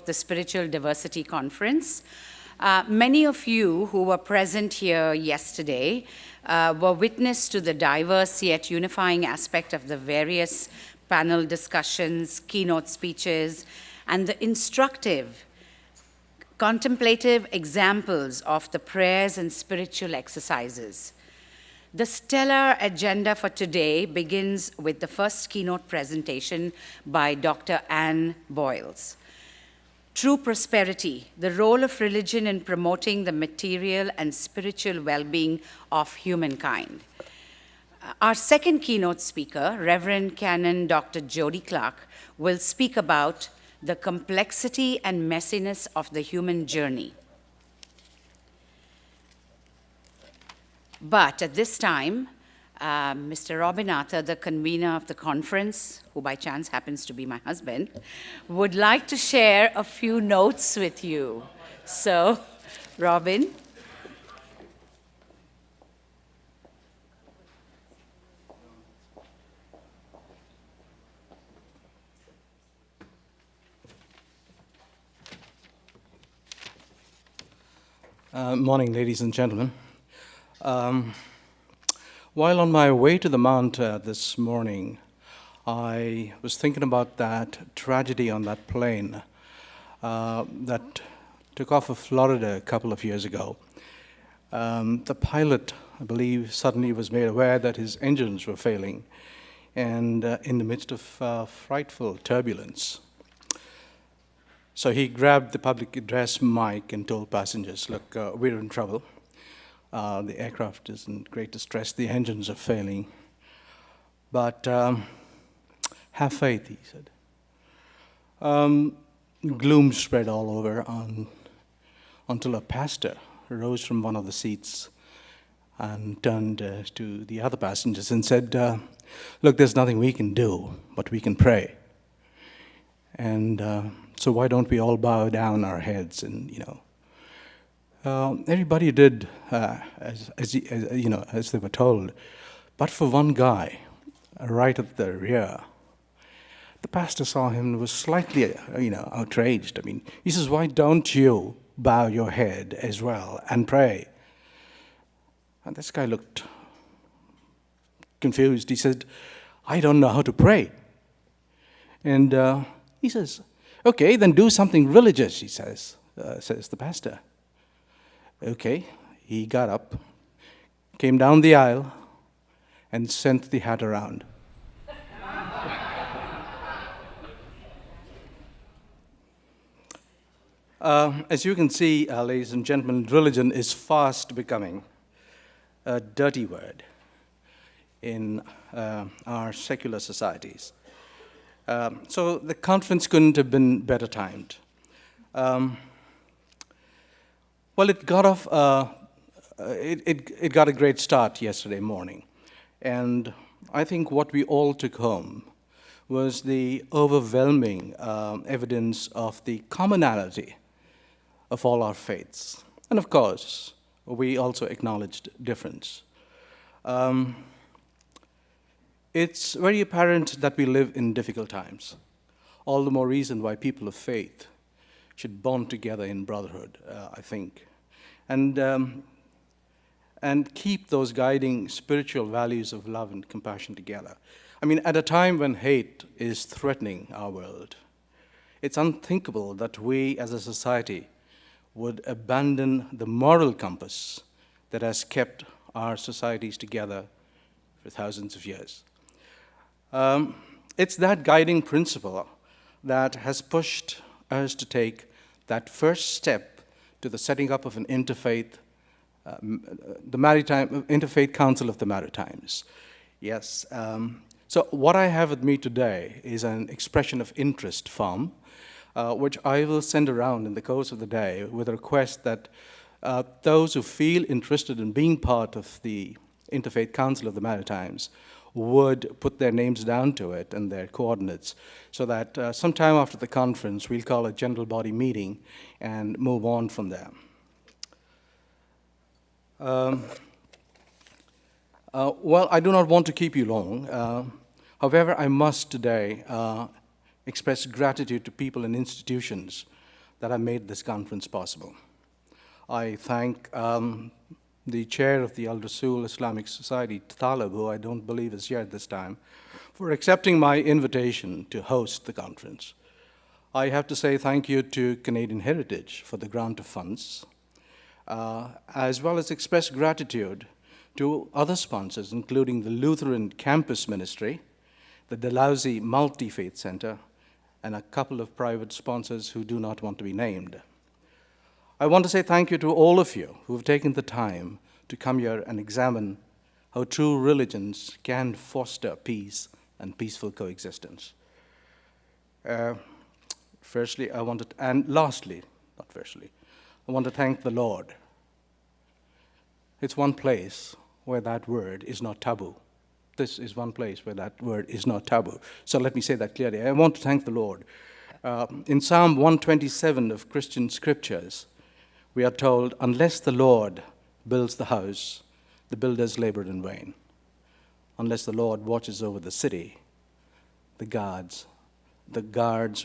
the Spiritual Diversity Conference. Many of you who were present here yesterday were witness to the diverse yet unifying aspect of the various panel discussions, keynote speeches, and the instructive, contemplative examples of the prayers and spiritual exercises. The stellar agenda for today begins with the first keynote presentation by Dr. Anne Boyles. True Prosperity, the role of religion in promoting the material and spiritual well-being of humankind. Our second keynote speaker, Reverend Canon Dr. Jody Clark, will speak about the complexity and messiness of the human journey. But at this time, Mr. Robin Arthur, the convener of the conference, who by chance happens to be my husband, would like to share a few notes with you. So, Robin. Morning, ladies and gentlemen. While on my way to the Mount this morning, I was thinking about that tragedy on that plane that took off of Florida a couple of years ago. The pilot, I believe, suddenly was made aware that his engines were failing, and in the midst of frightful turbulence. So he grabbed the public address mic and told passengers, look, we're in trouble. The aircraft is in great distress. The engines are failing. But have faith, he said. Gloom spread all over until a pastor rose from one of the seats and turned to the other passengers and said, look, there's nothing we can do, but we can pray. And so why don't we all bow down our heads and, everybody did as they were told. But for one guy, right at the rear, the pastor saw him and was slightly, outraged. He says, why don't you bow your head as well and pray? And this guy looked confused. He said, I don't know how to pray. And he says, okay, then do something religious, he says the pastor. Okay, he got up, came down the aisle, and sent the hat around. As you can see, ladies and gentlemen, religion is fast becoming a dirty word in our secular societies. So the conference couldn't have been better timed. Well, it got off. It got a great start yesterday morning, and I think what we all took home was the overwhelming evidence of the commonality of all our faiths, and of course, we also acknowledged difference. It's very apparent that we live in difficult times. All the more reason why people of faith should bond together in brotherhood, I think, and keep those guiding spiritual values of love and compassion together. At a time when hate is threatening our world, it's unthinkable that we as a society would abandon the moral compass that has kept our societies together for thousands of years. It's that guiding principle that has pushed us to take that first step to the setting up of an interfaith, Interfaith Council of the Maritimes. Yes. So what I have with me today is an expression of interest form, which I will send around in the course of the day with a request that those who feel interested in being part of the Interfaith Council of the Maritimes would put their names down to it and their coordinates, so that sometime after the conference, we'll call a general body meeting and move on from there. Well, I do not want to keep you long. However, I must today express gratitude to people and institutions that have made this conference possible. I thank the chair of the Al Rasul Islamic Society, Talib, who I don't believe is here at this time, for accepting my invitation to host the conference. I have to say thank you to Canadian Heritage for the grant of funds, as well as express gratitude to other sponsors, including the Lutheran Campus Ministry, the Dalhousie Multi-Faith Center, and a couple of private sponsors who do not want to be named. I want to say thank you to all of you who have taken the time to come here and examine how true religions can foster peace and peaceful coexistence. Firstly, I want to, and lastly, not firstly, I want to thank the Lord. It's one place where that word is not taboo. This is one place where that word is not taboo. So let me say that clearly. I want to thank the Lord. In Psalm 127 of Christian scriptures, we are told, unless the Lord builds the house, the builders labored in vain. Unless the Lord watches over the city, the guards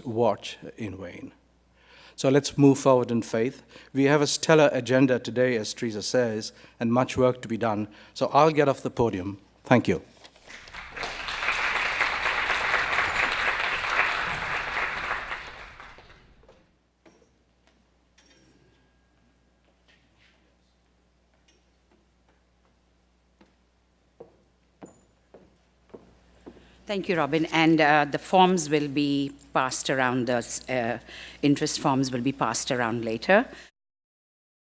watch in vain. So let's move forward in faith. We have a stellar agenda today, as Teresa says, and much work to be done. So I'll get off the podium. Thank you. Thank you, Robin. And the forms will be passed around, the interest forms will be passed around later.